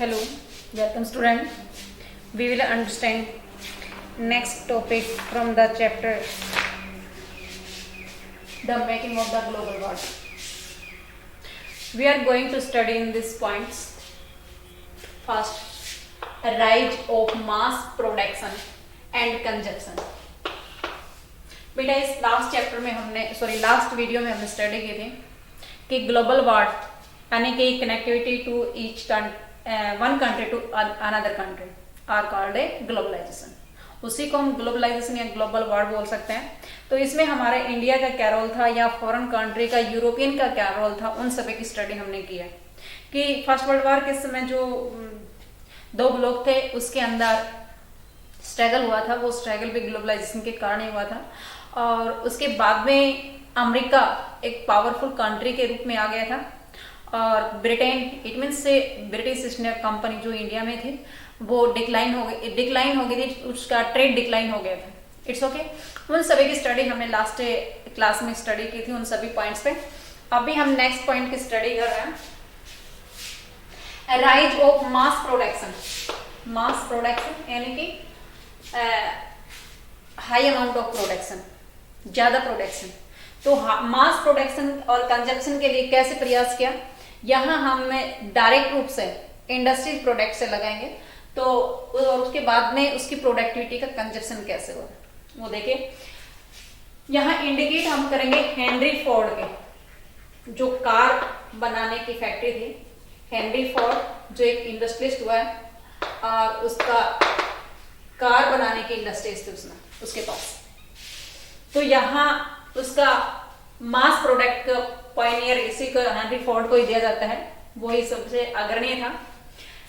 Hello, welcome student. We will understand next topic from the chapter the making of the global world. We are going to study in these points. First, a rise of mass production and consumption. बेटा इस last chapter में last video में हमने study की थी कि global world यानी कि connectivity to each one country to another country are called a globalisation. उसी को हम ग्लोबलाइजेशन या ग्लोबल वार्ड बोल सकते हैं. तो इसमें हमारे इंडिया का क्या रोल था या फॉरेन कंट्री का, यूरोपियन का क्या रोल था, उन सभी की स्टडी हमने की है. कि फर्स्ट वर्ल्ड वॉर के समय जो दो ब्लॉक थे उसके अंदर स्ट्रगल हुआ था, वो स्ट्रगल भी ग्लोबलाइजेशन के कारण ही हुआ था. और उसके बाद में अमेरिका एक पावरफुल कंट्री के रूप में आ गया था और ब्रिटेन इट मीन्स से ब्रिटिश ईस्ट इंडिया कंपनी जो इंडिया में थी वो डिक्लाइन हो गई थी, उसका ट्रेड डिक्लाइन हो गया था. It's okay. उन सभी की स्टडी हमने लास्ट क्लास में स्टडी की थी, उन सभी पॉइंट्स पे. अभी हम नेक्स्ट पॉइंट की स्टडी कर रहे हैं, rise of mass production. Mass production यानी कि हाई अमाउंट ऑफ प्रोडक्शन, ज्यादा प्रोडक्शन. तो मास प्रोडक्शन और कंजप्शन के लिए कैसे प्रयास किया, यहाँ हम डायरेक्ट रूप से इंडस्ट्रीज प्रोडक्ट से लगाएंगे. तो और उसके बाद में उसकी प्रोडक्टिविटी का कंजप्शन कैसे होगा वो देखिए. यहाँ इंडिकेट हम करेंगे हेनरी फोर्ड के, जो कार बनाने की फैक्ट्री थी. हेनरी फोर्ड जो एक इंडस्ट्रियलिस्ट हुआ है और उसका कार बनाने की इंडस्ट्रीज थी उसके पास. तो यहाँ उसका मास प्रोडक्ट का पायनियर इसी को हेनरी फोर्ड को ही दिया जाता है, वो ही सबसे अग्रणी था.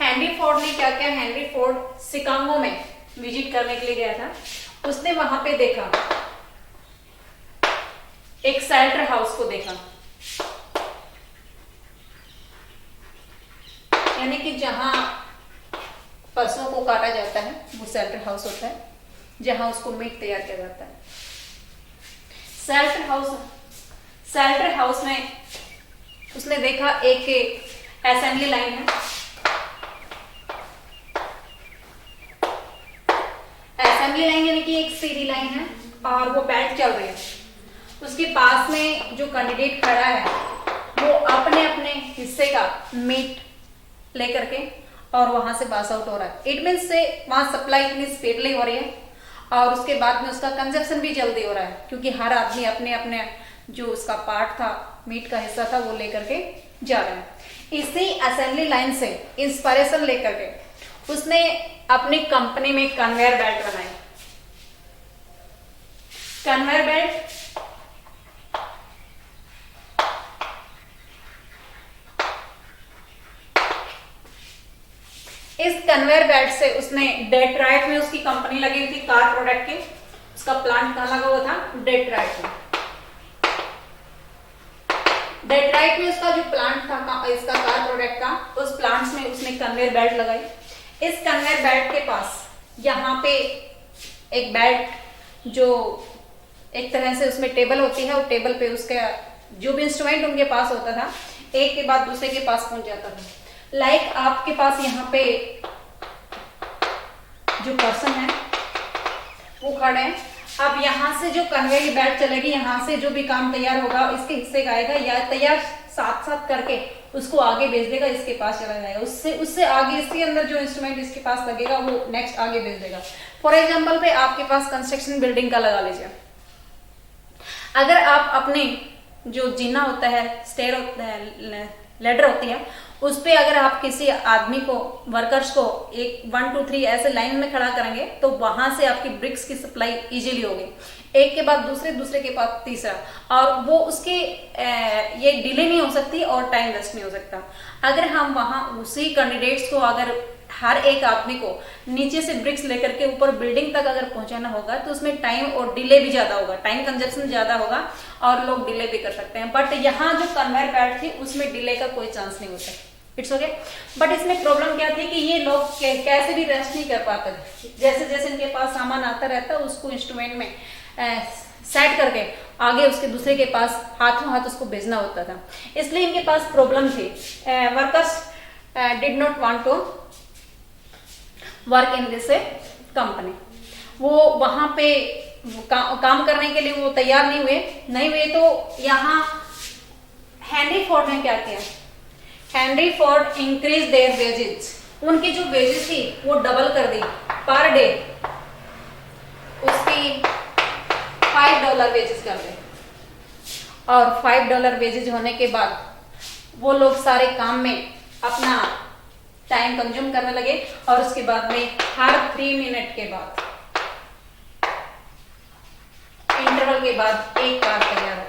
हेनरी फोर्ड ने क्या किया, हेनरी फोर्ड शिकागो में विजिट करने के लिए गया था. उसने वहां पे देखा एक शेल्टर हाउस को देखा, यानी कि जहां पशुओं को काटा जाता है वो शेल्टर हाउस होता है, जहां उसको मीट तैयार किया जाता है. शेल्टर हाउस में उसने देखा एक असेंबली लाइन है. असेंबली लाइन यानी कि एक सीधी लाइन है और वो बेल्ट चल रही है. उसके पास में जो कैंडिडेट खड़ा है वो अपने अपने हिस्से का मीट लेकर के और वहां से पास आउट हो रहा है. इट मीन्स से वहां सप्लाई इतनी स्पीडली हो रही है और उसके बाद में उसका कंजप्शन भी जल्दी हो रहा है, क्योंकि हर आदमी अपने अपने जो उसका पार्ट था, मीट का हिस्सा था, वो लेकर के जा रहा है. इसी असेंबली लाइन से इंस्पिरेशन लेकर के उसने अपनी कंपनी में कन्वेयर बेल्ट बनाई. कन्वेयर बेल्ट इस कन्वेयर बेल्ट से उसने डेट्रॉइट में उसकी कंपनी लगी हुई थी कार प्रोडक्ट की. उसका प्लांट कहाँ लगा हुआ था, डेट्रॉइट में. डेट्रॉइट में उसका जो प्लांट था इसका कार प्रोडक्ट का, उस प्लांट्स में उसने कन्वेयर बेल्ट लगाई. इस कन्वेयर बेल्ट के पास यहाँ पे एक बेल्ट जो एक तरह से उसमें टेबल होती है, वो टेबल पे उसका जो भी इंस्ट्रूमेंट उनके पास होता था एक के बाद दूसरे के पास पहुंच जाता था. लाइक आपके पास यहाँ पे जो पर्सन है वो खड़े हैं. अब यहाँ से जो कन्वेयर बेल्ट चलेगी, यहाँ से जो भी काम तैयार होगा इसके हिस्से का आएगा या तैयार साथ साथ करके उसको आगे भेज देगा, इसके पास चला जाएगा. उससे आगे इसके अंदर जो इंस्ट्रूमेंट इसके पास लगेगा वो नेक्स्ट आगे भेज देगा. फॉर एग्जाम्पल पे आपके पास कंस्ट्रक्शन बिल्डिंग का लगा लीजिए. अगर आप अपने जो जीना होता है, स्टेयर होता है, लेडर होती है, उस पे अगर आप किसी आदमी को, वर्कर्स को 1 2 3 ऐसे लाइन में खड़ा करेंगे तो वहां से आपकी ब्रिक्स की सप्लाई इजीली होगी, एक के बाद दूसरे, दूसरे के बाद तीसरा, और वो उसके ये डिले नहीं हो सकती और टाइम वेस्ट नहीं हो सकता. अगर हम वहां उसी कैंडिडेट्स को, अगर हर एक आदमी को नीचे से ब्रिक्स लेकर के ऊपर बिल्डिंग तक अगर पहुंचाना होगा तो उसमें टाइम और डिले भी ज्यादा होगा, टाइम कंजप्शन ज्यादा होगा और लोग डिले भी कर सकते हैं. बट यहाँ जो कन्वेयर बेल्ट थी उसमें डिले का कोई चांस नहीं होता. It's okay. बट इसमें प्रॉब्लम क्या थी कि ये लोग कैसे भी रेस्ट नहीं कर पाते थे. जैसे जैसे इनके पास सामान आता रहता उसको इंस्ट्रूमेंट में सेट करके आगे उसके दूसरे के पास हाथों हाथ उसको भेजना होता था. इसलिए इनके पास प्रॉब्लम थी. Workers did not want to work in this company. वो वहां पे काम करने के लिए वो तैयार नहीं हुए। तो यहाँ हेनरी फोर्ड ने क्या किया, Henry Ford increase their wages, उनकी जो वेजेस थी वो डबल कर दी, पर डे उसकी $5 वेजेस कर दी। और $5 वेजेस होने के बाद वो लोग सारे काम में अपना टाइम कंज्यूम करने लगे, और उसके बाद में हर 3 मिनट के बाद, इंटरवल के बाद एक कार तैयार हो।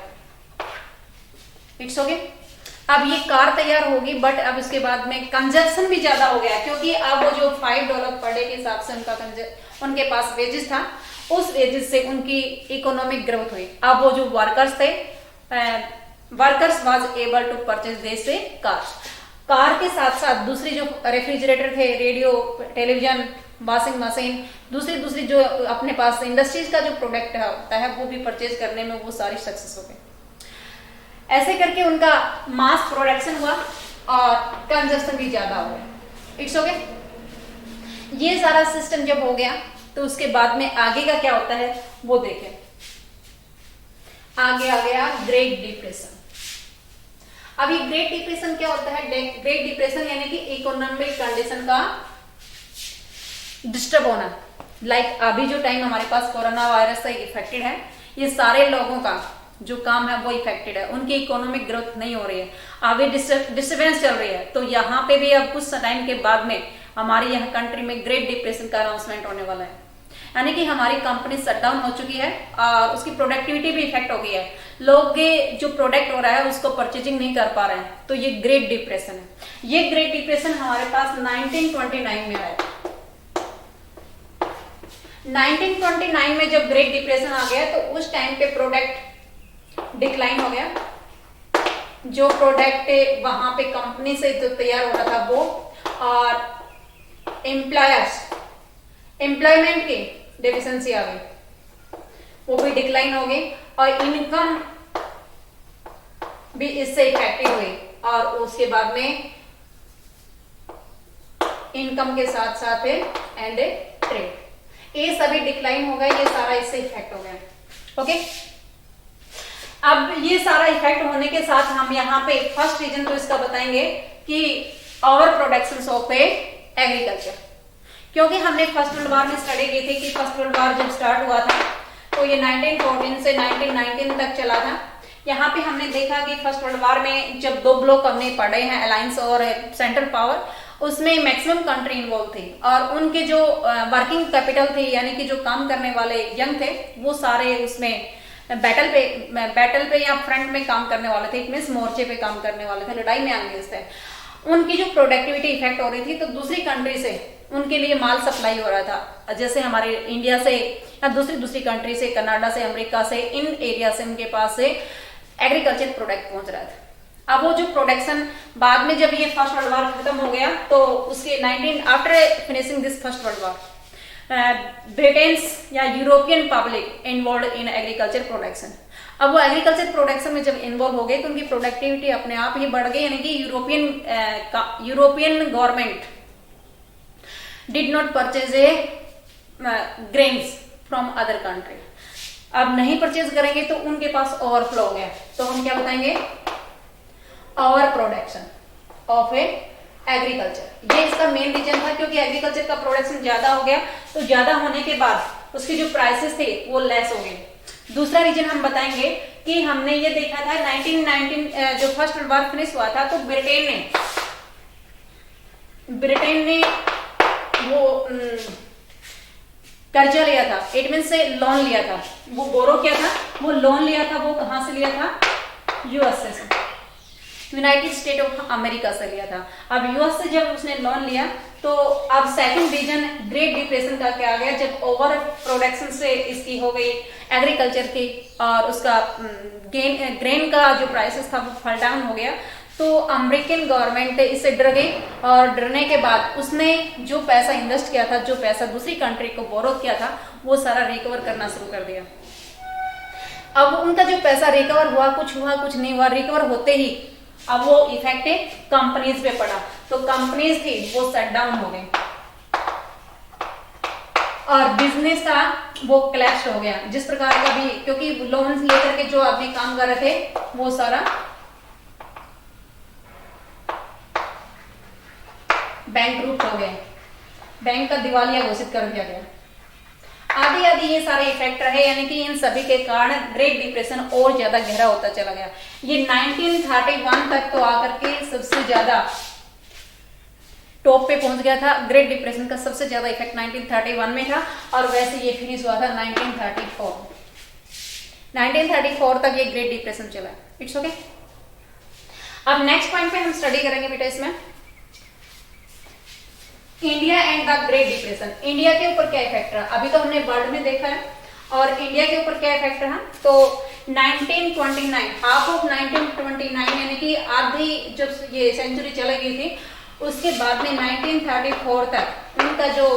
It's okay. अब ये कार तैयार होगी, बट अब इसके बाद में कंजप्शन भी ज्यादा हो गया, क्योंकि अब वो जो $5 पर डे के हिसाब से उनके पास वेजेस था, उस वेजेस से उनकी इकोनॉमिक ग्रोथ हुई। अब वो जो वर्कर्स थे, workers was able to purchase this car के साथ साथ दूसरी जो रेफ्रिजरेटर थे, रेडियो, टेलीविजन, वॉशिंग मशीन, दूसरी जो अपने पास इंडस्ट्रीज का जो प्रोडक्ट होता है वो भी परचेज करने में वो सारी सक्सेस हो गए। ऐसे करके उनका मास प्रोडक्शन हुआ और कंजप्शन भी ज्यादा हो गया। It's okay. ये सारा सिस्टम जब हो गया तो उसके बाद में आगे का क्या होता है वो देखें। आगे आ गया ग्रेट डिप्रेशन। अब ये ग्रेट डिप्रेशन क्या होता है? ग्रेट डिप्रेशन यानी कि इकोनॉमिक कंडीशन का डिस्टर्ब होना। लाइक अभी जो टाइम हमारे पास कोरोना वायरस से इफेक्टेड है, ये सारे लोगों का जो काम है वो इफेक्टेड है, उनकी इकोनॉमिक ग्रोथ नहीं हो रही है, अभी डिस्टर्बेंस चल रही है। तो यहाँ पे भी अब कुछ टाइम के बाद में हमारी यहाँ कंट्री में ग्रेट डिप्रेशन का अनाउंसमेंट होने वाला है, यानी कि हमारी कंपनी शटडाउन हो चुकी है और उसकी प्रोडक्टिविटी भी इफेक्ट हो गई है। लोग जो प्रोडक्ट हो रहा है उसको परचेजिंग नहीं कर पा रहे हैं, तो ये ग्रेट डिप्रेशन है। ये ग्रेट डिप्रेशन हमारे पास 1929 में आया। 1929 में जब ग्रेट डिप्रेशन आ गया तो उस टाइम पे प्रोडक्ट डिक्लाइन हो गया। जो प्रोडक्ट वहां पे कंपनी से जो तैयार हो रहा था वो, और एम्प्लॉयमेंट की डेफिशिएंसी आ गई, वो भी डिक्लाइन हो गई, और इनकम भी इससे इफेक्टिव हुई। और उसके बाद में इनकम के साथ साथ एंड ट्रेड, ये सभी डिक्लाइन हो गए, ये सारा इससे इफेक्ट हो गया। ओके। अब ये सारा इफेक्ट होने के साथ हम यहाँ पे फर्स्ट रीजन तो इसका बताएंगे कि ओवर प्रोडक्शन ऑफ एग्रीकल्चर, क्योंकि हमने फर्स्ट वर्ल्ड वॉर में स्टडी की थी कि फर्स्ट वर्ल्ड वॉर जब स्टार्ट हुआ था तो ये 1914 से 1919 तक चला था। यहाँ पे हमने देखा कि फर्स्ट वर्ल्ड वॉर में जब 2 ब्लॉक हमने पढ़े हैं, अलायंस और सेंट्रल पावर, उसमें मैक्सिमम कंट्री इन्वॉल्व थी, और उनके जो वर्किंग कैपिटल थे यानी कि जो काम करने वाले यंग थे वो सारे उसमें बैटल पे या फ्रंट में काम करने वाले थे, मीन्स मोर्चे पे काम करने वाले थे, लड़ाई में एंगेज थे। उनकी जो प्रोडक्टिविटी इफेक्ट हो रही थी तो दूसरी कंट्री से उनके लिए माल सप्लाई हो रहा था, जैसे हमारे इंडिया से या दूसरी कंट्री से, कनाडा से, अमेरिका से, इन एरिया से उनके पास से एग्रीकल्चर प्रोडक्ट पहुंच रहा था। अब वो जो प्रोडक्शन बाद में जब ये फर्स्ट वर्ल्ड वॉर खत्म हो गया तो उसके after finishing this first world war, Britain's या European public involve in agriculture production. अब वो एग्रीकल्चर प्रोडक्शन में जब इन्वॉल्व हो गए तो उनकी प्रोडक्टिविटी अपने आप ही बढ़ गई, यानी कि European government did not purchase grains from other country. अब नहीं परचेज करेंगे तो उनके पास ओवरफ्लो हो गया, तो हम क्या बताएंगे? Over production of agriculture. ये इसका मेन रीजन था, क्योंकि एग्रीकल्चर का प्रोडक्शन ज्यादा हो गया, तो ज्यादा होने के बाद उसके जो प्राइसेस थे वो लेस हो गए। दूसरा रीजन हम बताएंगे कि हमने ये देखा था 1919 जो फर्स्ट वर्ल्ड वॉर फिनिश हुआ था तो ब्रिटेन ने वो कर्जा लिया था, इट मीन से लोन लिया था, वो बोरो किया था, वो लोन लिया था, वो कहां से लिया था? यूएसए से, यूनाइटेड स्टेट ऑफ अमेरिका से लिया था। अब यूएस से जब उसने लोन लिया तो अब सेकंड रीजन ग्रेट डिप्रेशन का क्या आ गया, जब ओवर प्रोडक्शन से इसकी हो गई एग्रीकल्चर की, और उसका ग्रेन का जो प्राइसेस था वो फॉल डाउन हो गया, तो अमेरिकन गवर्नमेंट इससे डर गई, और डरने के बाद उसने जो पैसा इन्वेस्ट किया था, जो पैसा दूसरी कंट्री को बोरो किया था, वो सारा रिकवर करना शुरू कर दिया। अब उनका जो पैसा रिकवर हुआ कुछ नहीं हुआ, रिकवर होते ही अब वो इफेक्ट कंपनीज पे पड़ा। तो कंपनीज थी वो शट डाउन हो गई और बिजनेस था वो क्लैश हो गया। जिस प्रकार का भी, क्योंकि लोन लेकर के जो आदमी काम कर रहे थे वो सारा बैंकरूप्ट हो गए, बैंक का दिवालिया घोषित कर दिया गया। आदि आदि ये सारे इफेक्ट रहे, यानी कि इन सभी के कारण ग्रेट डिप्रेशन और ज्यादा गहरा होता चला गया। ये 1931 तक तो आकर के सबसे ज्यादा टॉप पे पहुंच गया था। ग्रेट डिप्रेशन का सबसे ज्यादा इफेक्ट 1931 में था और वैसे ये फिनिश हुआ था 1934। 1934 तक ये ग्रेट डिप्रेशन चला। It's okay. अब नेक्स्ट पॉइंट पे हम स्टडी करेंगे बेटा इसमें India and the great depression. India के ऊपर क्या इफेक्ट रहा, अभी तो हमने वर्ल्ड में देखा है, और इंडिया के ऊपर क्या इफेक्ट रहा। तो 1929, हाफ ऑफ 1929 यानी कि आधी जब ये सेंचुरी चली गई थी, उसके बाद में 1934 तक उनका जो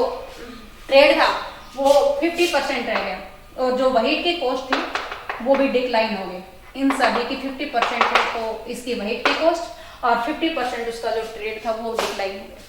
ट्रेड था वो 50% रह गया, और जो वहीट की कॉस्ट थी वो भी डिक्लाइन हो गई। इन सभी की 50% है तो इसकी वहीट की कॉस्ट और 50% उसका जो ट्रेड था वो डिक्लाइन हो गया।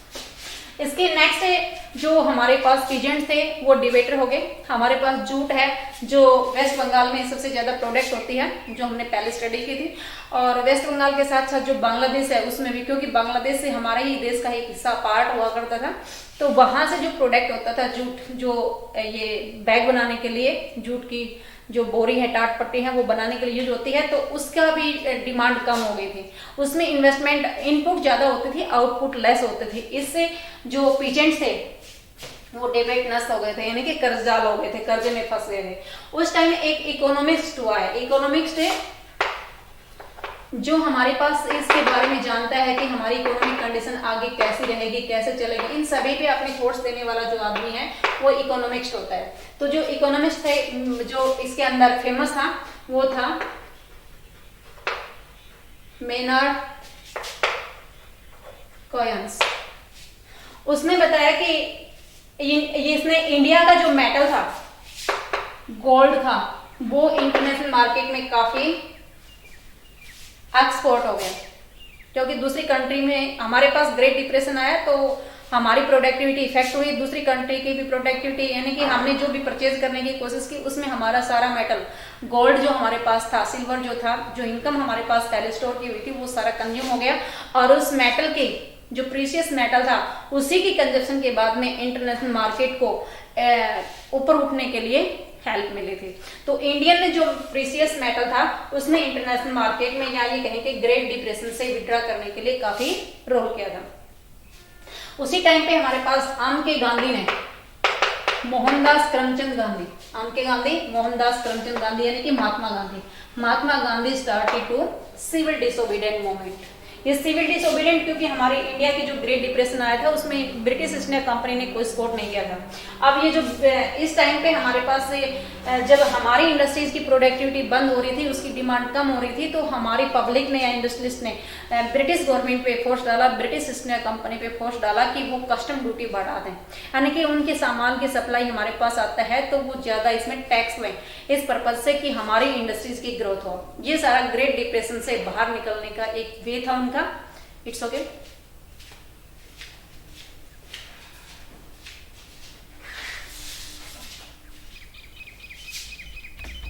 इसके नेक्स्ट जो हमारे पास पीजेंट थे वो डिबेटर हो गए। हमारे पास जूट है जो वेस्ट बंगाल में सबसे ज्यादा प्रोडक्ट होती है, जो हमने पहले स्टडी की थी। और वेस्ट बंगाल के साथ साथ जो बांग्लादेश है उसमें भी, क्योंकि बांग्लादेश से हमारे ही देश का एक हिस्सा पार्ट हुआ करता था, तो वहां से जो प्रोडक्ट होता था जूट, जो ये बैग बनाने के लिए जूट की जो बोरी है, टाट पट्टी है, वो बनाने के लिए यूज होती है, तो उसका भी डिमांड कम हो गई थी। उसमें इन्वेस्टमेंट, इनपुट ज्यादा होती थी, आउटपुट लेस होती थी। इससे जो पीजेंट्स थे वो डेबिट नष्ट हो गए थे, यानी कि कर्जदार हो गए थे, कर्जे में फंस गए थे। उस टाइम एक इकोनॉमिक्स हुआ है, इकोनॉमिक्स जो हमारे पास इसके बारे में जानता है कि हमारी इकोनॉमिक कंडीशन आगे कैसी रहेगी, कैसे चलेगी, इन सभी पे अपने थॉट्स देने वाला जो आदमी है वो इकोनॉमिक्स होता है। तो जो इकोनॉमिक्स थे, जो इसके अंदर फेमस था वो था मेनार्ड कोयन्स। उसने बताया कि इसने इंडिया का जो मेटल था, गोल्ड था, वो इंटरनेशनल मार्केट में काफी एक्सपोर्ट हो गया, क्योंकि दूसरी कंट्री में हमारे पास ग्रेट डिप्रेशन आया तो हमारी प्रोडक्टिविटी इफेक्ट हुई, दूसरी कंट्री की भी प्रोडक्टिविटी, यानी कि हमने जो भी परचेज करने की कोशिश की उसमें हमारा सारा मेटल, गोल्ड जो हमारे पास था, सिल्वर जो था, जो इनकम हमारे पास पहले स्टोर की हुई थी वो सारा कंज्यूम हो गया। और उस मेटल की जो प्रीशियस मेटल था उसी की कंजप्शन के बाद में इंटरनेशनल मार्केट को ऊपर उठने के लिए हेल्प मिली थी। तो इंडियन ने जो प्रीशियस मेटल था उसने इंटरनेशनल मार्केट में, या ये कहें कि ग्रेट डिप्रेशन से विड्रॉ करने के लिए काफी रोल किया था। उसी टाइम पे हमारे पास आम के गांधी ने, मोहनदास करमचंद गांधी, आम के गांधी मोहनदास करमचंद गांधी यानी कि Mahatma Gandhi started to civil disobedient movement. ये सिविल डिसोबीडिएंट क्योंकि हमारे इंडिया की जो ग्रेट डिप्रेशन आया था उसमें ब्रिटिश ईस्ट इंडिया कंपनी ने कोई सपोर्ट नहीं किया था। अब ये जो इस टाइम पे हमारे पास जब हमारी इंडस्ट्रीज की प्रोडक्टिविटी बंद हो रही थी, उसकी डिमांड कम हो रही थी, तो हमारी पब्लिक ने या इंडस्ट्रियलिस्ट ने ब्रिटिश गवर्नमेंट पे फोर्स डाला, ब्रिटिश ईस्ट इंडिया कंपनी पे फोर्स डाला कि वो कस्टम ड्यूटी बढ़ा दें, यानी कि उनके सामान की सप्लाई हमारे पास आता है तो वो ज्यादा इसमें टैक्स लें, इस पर्पज से कि हमारी इंडस्ट्रीज की ग्रोथ हो। ये सारा ग्रेट डिप्रेशन से बाहर निकलने का एक वे था उनका। It's okay.